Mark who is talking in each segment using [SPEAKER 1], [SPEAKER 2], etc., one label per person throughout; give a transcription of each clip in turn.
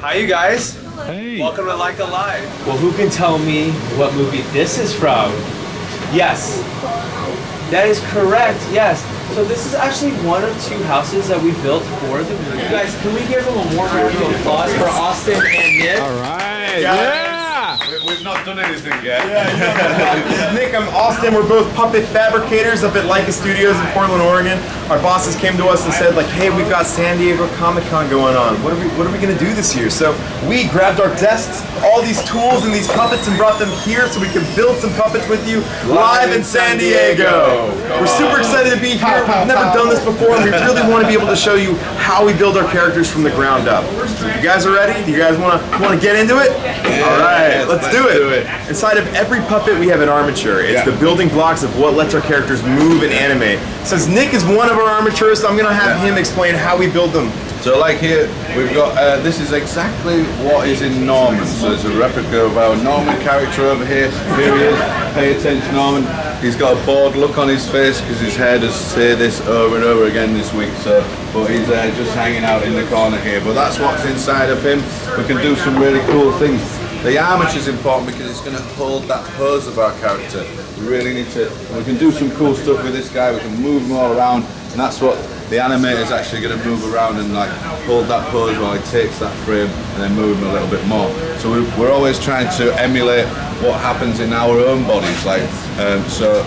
[SPEAKER 1] Hi, you guys.
[SPEAKER 2] Hey.
[SPEAKER 1] Welcome to Laika Live.
[SPEAKER 3] Well, who can tell me what movie this is from? Yes. That is correct, yes. So this is actually one of two houses that we built for the movie. You guys, can we give them a warm round of applause for Austin and Nick?
[SPEAKER 2] All right. Yeah.
[SPEAKER 4] We've not done anything yet.
[SPEAKER 5] This is Nick, I'm Austin. We're both puppet fabricators up at Laika Studios in Portland, Oregon. Our bosses came to us and said, like, hey, we've got San Diego Comic-Con going on. What are we gonna do this year? So we grabbed our desks, all these tools and these puppets, and brought them here so we can build some puppets with you live in San Diego. We're super excited to be here. We've never done this before, and we really want to be able to show you how we build our characters from the ground up. So if you guys are ready? Do you guys want to get into it? All right, let's do it. Inside of every puppet we have an armature. It's the building blocks of what lets our characters move and animate. Since Nick is one of our armatures, I'm gonna have him explain how we build them.
[SPEAKER 4] So like here, we've got, this is exactly what is in Norman. So it's a replica of our Norman character over here. Here he is, pay attention Norman. He's got a bored look on his face because his hair does say this over and over again this week. So, but he's just hanging out in the corner here. But that's what's inside of him. We can do some really cool things. The armature is important because it's going to hold that pose of our character. We really need to, we can do some cool stuff with this guy. We can move him all around, and that's what the animator is actually going to move around and like hold that pose while he takes that frame and then move him a little bit more. So we're always trying to emulate what happens in our own bodies. Like so.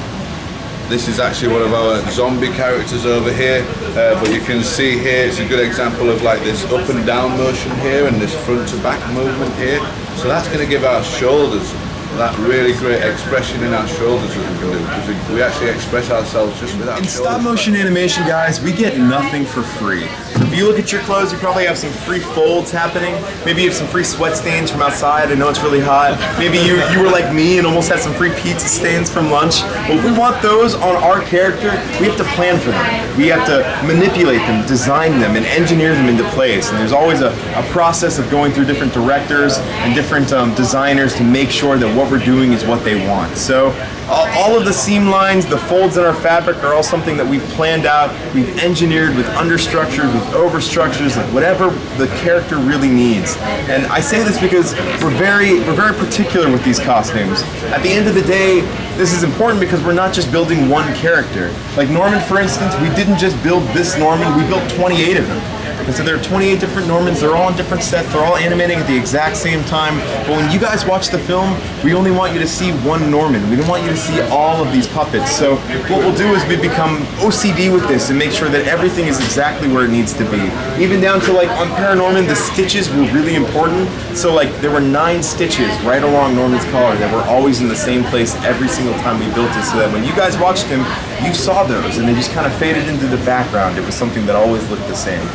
[SPEAKER 4] This is actually one of our zombie characters over here, but you can see here it's a good example of like this up and down motion here and this front to back movement here. So that's going to give our shoulders that really great expression in our shoulders that we can do, because we actually express ourselves just with our shoulders.
[SPEAKER 5] In stop motion animation, guys, we get nothing for free. So if you look at your clothes, you probably have some free folds happening. Maybe you have some free sweat stains from outside. I know it's really hot. Maybe you were like me and almost had some free pizza stains from lunch. Well, if we want those on our character, we have to plan for them. We have to manipulate them, design them, and engineer them into place. And there's always a process of going through different directors and different designers to make sure that what we're doing is what they want. So all of the seam lines, the folds in our fabric are all something that we've planned out, we've engineered with understructures, with overstructures, like whatever the character really needs. And I say this because we're very particular with these costumes. At the end of the day, this is important because we're not just building one character. Like Norman, for instance, we didn't just build this Norman, we built 28 of them. And so there are 28 different Normans, they're all on different sets, they're all animating at the exact same time. But when you guys watch the film, we only want you to see one Norman. We don't want you to see all of these puppets. So what we'll do is we become OCD with this and make sure that everything is exactly where it needs to be. Even down to like on ParaNorman, the stitches were really important. So like there were 9 stitches right along Norman's collar that were always in the same place every single time we built it, so that when you guys watched him, you saw those and they just kind of faded into the background. It was something that always looked the same.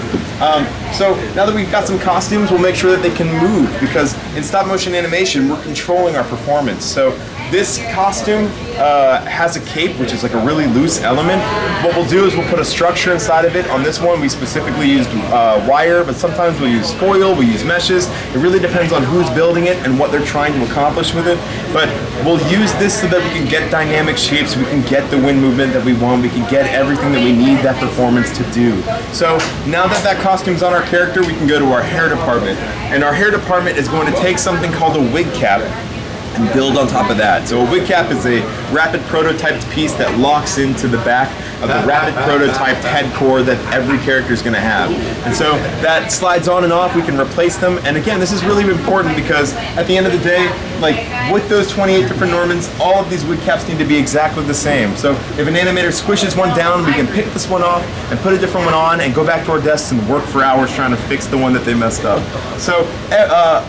[SPEAKER 5] So now that we've got some costumes, we'll make sure that they can move, because in stop motion animation, we're controlling our performance. So this costume has a cape, which is like a really loose element. What we'll do is we'll put a structure inside of it. On this one, we specifically used wire, but sometimes we'll use foil, we use meshes. It really depends on who's building it and what they're trying to accomplish with it. But we'll use this so that we can get dynamic shapes, we can get the wind movement that we want, we can get everything that we need that performance to do. So now that that costume's on our character, we can go to our hair department. And our hair department is going to take something called a wig cap and build on top of that. So a wig cap is a rapid prototyped piece that locks into the back of the rapid prototyped head core that every character is going to have. And so that slides on and off, we can replace them. And again, this is really important because at the end of the day, like with those 28 different Normans, all of these wig caps need to be exactly the same. So if an animator squishes one down, we can pick this one off and put a different one on and go back to our desks and work for hours trying to fix the one that they messed up. So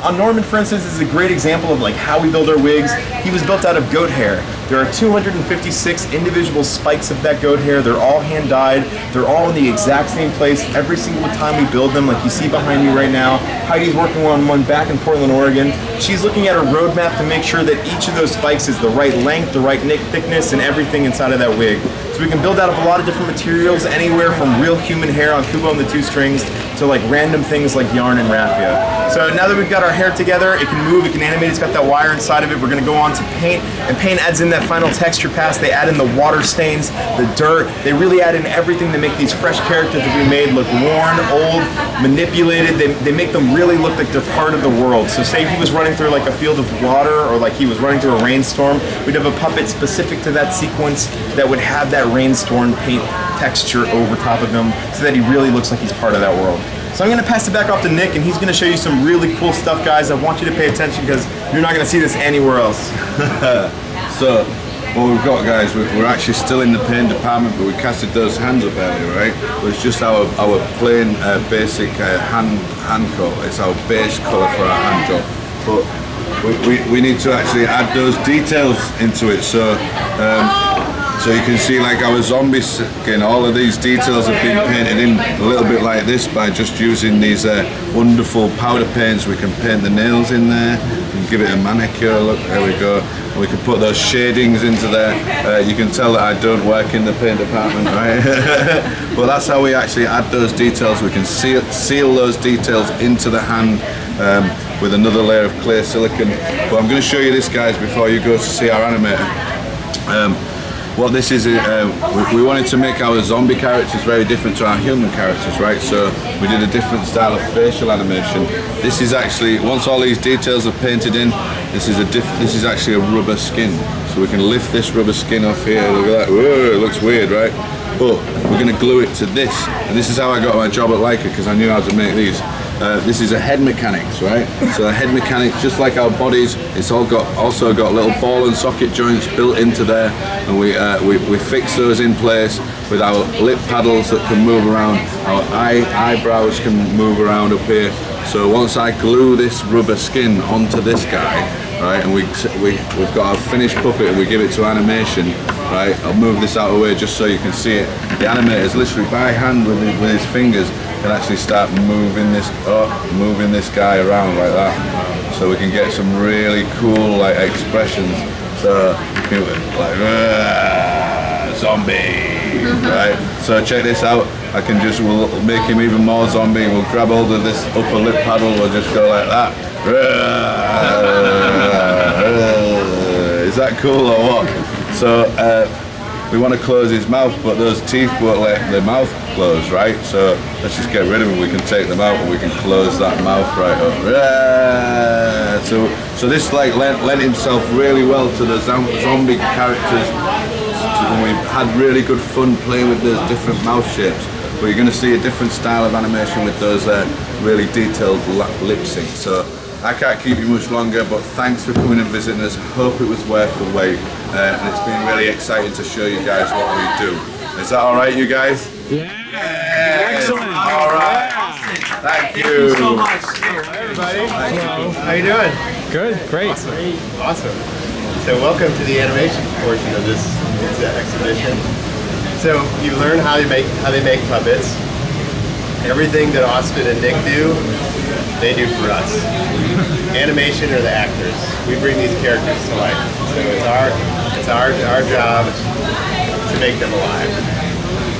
[SPEAKER 5] on Norman, for instance, is a great example of like how we build our wigs. He was built out of goat hair. There are 256 individual spikes of that goat hair. They're all hand dyed. They're all in the exact same place every single time we build them, like you see behind me right now. Heidi's working on one back in Portland, Oregon. She's looking at a roadmap to make sure that each of those spikes is the right length, the right thickness, and everything inside of that wig. So we can build out of a lot of different materials, anywhere from real human hair on Kubo and the 2 strings to like random things like yarn and raffia. So now that we've got our hair together, it can move, it can animate, it's got that wire inside of it. We're gonna go on to paint, and paint adds in that final texture pass. They add in the water stains, the dirt. They really add in everything to make these fresh characters that we made look worn, old, manipulated. They make them really look like they're part of the world. So say he was running through like a field of water, or like he was running through a rainstorm, we'd have a puppet specific to that sequence that would have that rainstorm paint texture over top of him so that he really looks like he's part of that world. So I'm gonna pass it back off to Nick, and he's gonna show you some really cool stuff, guys. I want you to pay attention because you're not gonna see this anywhere else.
[SPEAKER 4] So, what we've got, guys, we're actually still in the paint department, but we casted those hands up earlier, right? But it's just our plain basic hand coat. It's our base colour for our hand job. But we need to actually add those details into it. So you can see like our zombie skin, all of these details have been painted in a little bit like this by just using these wonderful powder paints. We can paint the nails in there and give it a manicure look. There we go. We can put those shadings into there. You can tell that I don't work in the paint department, right? But that's how we actually add those details. We can seal those details into the hand with another layer of clear silicone. But I'm going to show you this, guys, before you go to see our animator. What this is, we wanted to make our zombie characters very different to our human characters, right? So we did a different style of facial animation. This is actually, once all these details are painted in, this is actually a rubber skin. So we can lift this rubber skin off here. Look at that. Whoa, it looks weird, right? But we're going to glue it to this. And this is how I got my job at Laika, because I knew how to make these. This is a head mechanics, right? So a head mechanics, just like our bodies, it's also got little ball and socket joints built into there, and we fix those in place with our lip paddles that can move around. Our eyebrows can move around up here. So once I glue this rubber skin onto this guy, right, and we've got our finished puppet and we give it to animation, right? I'll move this out of the way just so you can see it. The animator is literally by hand with his fingers can actually start moving this guy around like that, so we can get some really cool like expressions. So like zombie, right? So check this out. I can we'll make him even more zombie. We'll grab hold of this upper lip paddle. We'll just go like that. Is that cool or what? So we want to close his mouth, but those teeth won't let the mouth close, right? So let's just get rid of him. We can take them out and we can close that mouth right up. So this like lent himself really well to the zombie characters. And we had really good fun playing with those different mouth shapes. But you're going to see a different style of animation with those really detailed lip syncs. So I can't keep you much longer, but thanks for coming and visiting us. Hope it was worth the wait, and it's been really exciting to show you guys what we do. Is that all right, you guys?
[SPEAKER 1] Yeah. Excellent.
[SPEAKER 4] All right.
[SPEAKER 1] Yeah.
[SPEAKER 4] Thank you
[SPEAKER 3] so much.
[SPEAKER 2] Hi everybody.
[SPEAKER 1] Hello.
[SPEAKER 2] How you doing?
[SPEAKER 1] Good. Great.
[SPEAKER 2] Awesome. So welcome to the animation portion of this exhibition. So you learn how they make puppets. Everything that Austin and Nick do, they do for us. Animation are the actors. We bring these characters to life. So it's our job to make them alive.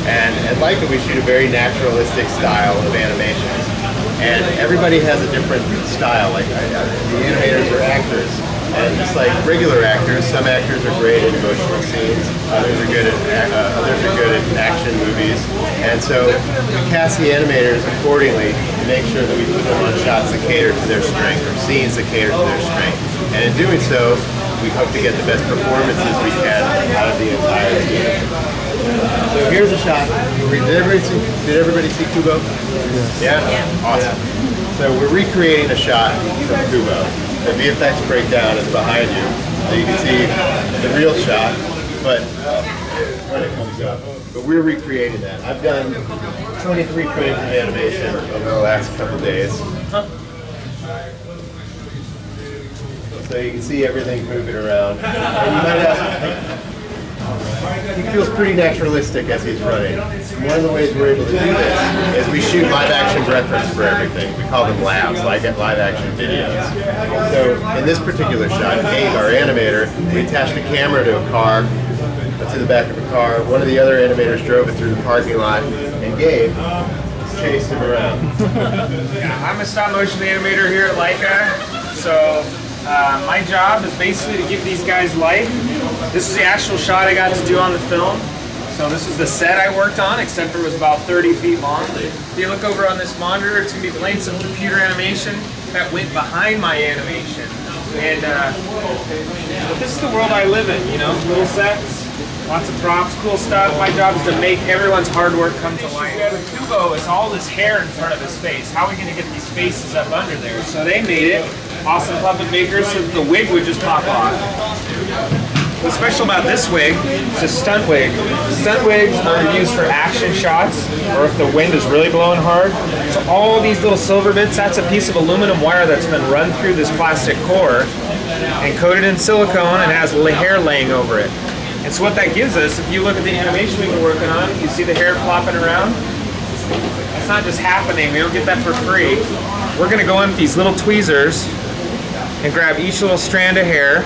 [SPEAKER 2] And at Laika we shoot a very naturalistic style of animation. And everybody has a different style. Like the animators are actors. And just like regular actors, some actors are great at emotional scenes, others are good at action movies, and so we cast the animators accordingly to make sure that we put them on shots that cater to their strength, or scenes that cater to their strength. And in doing so, we hope to get the best performances we can out of the entire team. So here's a shot. Did everybody see Kubo? Yeah? Awesome. So we're recreating a shot from Kubo. The VFX breakdown is behind you, so you can see the real shot, but when it comes up. But we're recreating that. I've done 23 frames of animation over the last couple of days. So you can see everything moving around. And you might ask, he feels pretty naturalistic as he's running. And one of the ways we're able to do this is we shoot live action reference for everything. We call them labs, like live action videos. So in this particular shot, Gabe, our animator, we attached a camera to a car, to the back of a car. One of the other animators drove it through the parking lot, and Gabe chased him around.
[SPEAKER 6] I'm a stop motion animator here at Laika. So my job is basically to give these guys life. This is the actual shot I got to do on the film. So this is the set I worked on, except for it was about 30 feet long. If you look over on this monitor, it's going to be playing some computer animation that went behind my animation. And this is the world I live in, you know, little sets, lots of props, cool stuff. My job is to make everyone's hard work come to life. With Kubo, it's all this hair in front of his face. How are we going to get these faces up under there? So they made it, awesome puppet makers, so that the wig would just pop off. What's special about this wig is a stunt wig. Stunt wigs are used for action shots or if the wind is really blowing hard. So all these little silver bits, that's a piece of aluminum wire that's been run through this plastic core and coated in silicone and has hair laying over it. And so what that gives us, if you look at the animation we've been working on, you see the hair flopping around? It's not just happening, we don't get that for free. We're gonna go in with these little tweezers and grab each little strand of hair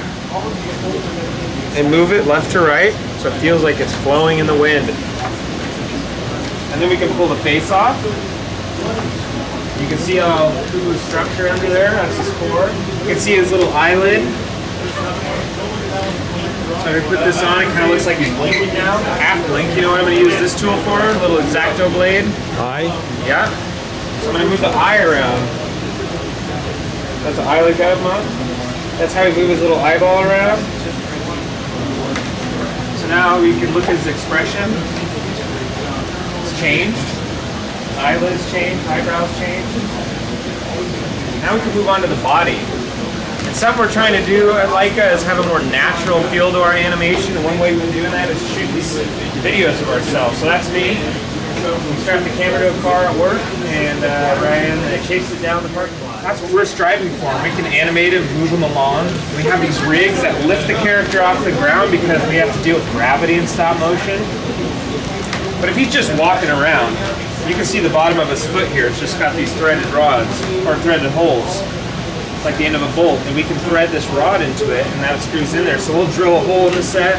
[SPEAKER 6] and move it left to right so it feels like it's flowing in the wind. And then we can pull the face off. You can see how Kubo's structure under there, that's his core. You can see his little eyelid. So I'm gonna put this on, it kind of looks like he's blinking now. Half blink, you know what I'm gonna use this tool for? A little X-Acto blade.
[SPEAKER 1] Eye.
[SPEAKER 6] Yeah. So I'm gonna move the eye around. That's the eye look at him, huh? That's how we move his little eyeball around. So now we can look at his expression. It's changed. Eyelids changed, eyebrows changed. Now we can move on to the body. And something we're trying to do at Laika is have a more natural feel to our animation. And one way we've been doing that is shoot these videos of ourselves. So that's me. We strap the camera to a car at work and Ryan chases it down the parking lot. That's what we're striving for. We can animate him, move him along. We have these rigs that lift the character off the ground because we have to deal with gravity in stop motion. But if he's just walking around, you can see the bottom of his foot here. It's just got these threaded rods, or threaded holes. It's like the end of a bolt. And we can thread this rod into it, and that screws in there. So we'll drill a hole in the set,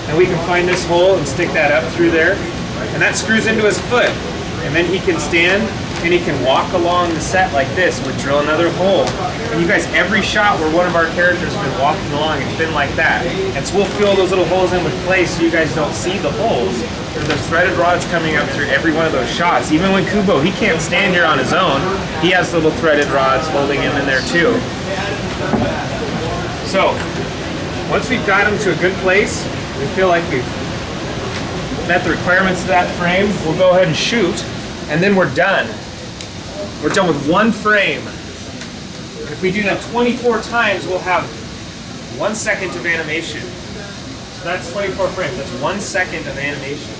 [SPEAKER 6] and we can find this hole and stick that up through there. And that screws into his foot. And then he can stand and he can walk along the set like this. We'll drill another hole. And you guys, every shot where one of our characters has been walking along, it's been like that. And so we'll fill those little holes in with clay so you guys don't see the holes. There's threaded rods coming up through every one of those shots. Even when Kubo, he can't stand here on his own. He has little threaded rods holding him in there too. So, once we've got him to a good place, we feel like we've met the requirements of that frame, we'll go ahead and shoot, and then we're done. We're done with one frame. If we do that 24 times, we'll have 1 second of animation. So that's 24 frames, that's 1 second of animation.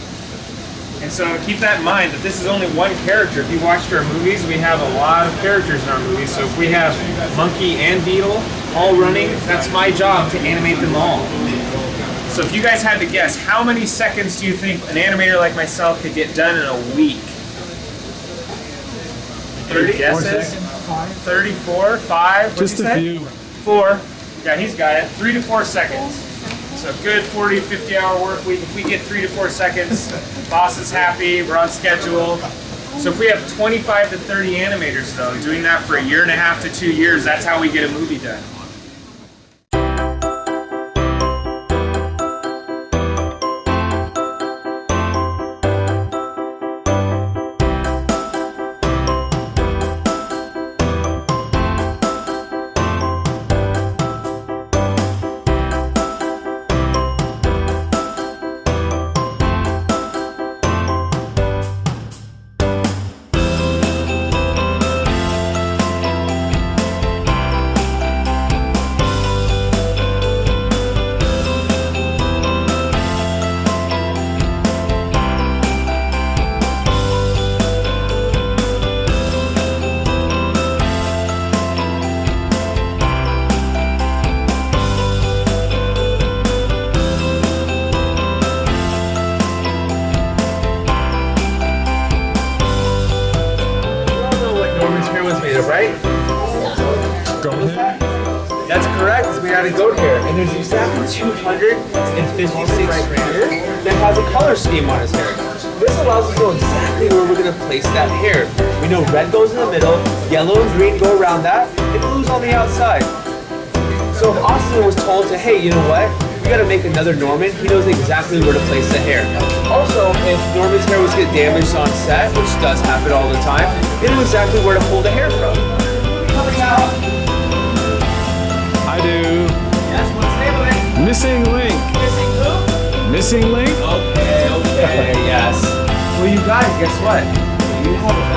[SPEAKER 6] And so keep that in mind that this is only one character. If you watched our movies, we have a lot of characters in our movies. So if we have Monkey and Beetle all running, that's my job to animate them all. So if you guys had to guess, how many seconds do you think an animator like myself could get done in a week? 30 guesses? 34? 5?
[SPEAKER 1] Just a few.
[SPEAKER 6] 4. Yeah, he's got it. 3 to 4 seconds. So good 40, 50-hour work week. If we get 3 to 4 seconds, boss is happy, we're on schedule. So if we have 25 to 30 animators though, doing that for 1.5 to 2 years, that's how we get a movie done. Right?
[SPEAKER 1] Go ahead.
[SPEAKER 6] That's correct. It's made out of goat hair. And there's exactly 256 right here that has a color scheme on his hair.
[SPEAKER 3] this allows us to know exactly where we're gonna place that hair. We know red goes in the middle, yellow and green go around that, and blue's on the outside. So if Austin was told to, hey, you know what? We gotta make another Norman, he knows exactly where to place the hair. Also, if Norman's hair was get damaged on set, which does happen all the time, they know exactly where to pull the hair from. Coming out.
[SPEAKER 1] I do.
[SPEAKER 3] Yes, what's the name of it?
[SPEAKER 1] Missing Link.
[SPEAKER 3] Missing who?
[SPEAKER 1] Missing Link?
[SPEAKER 3] Okay, yes. Well, you guys, guess what? You have a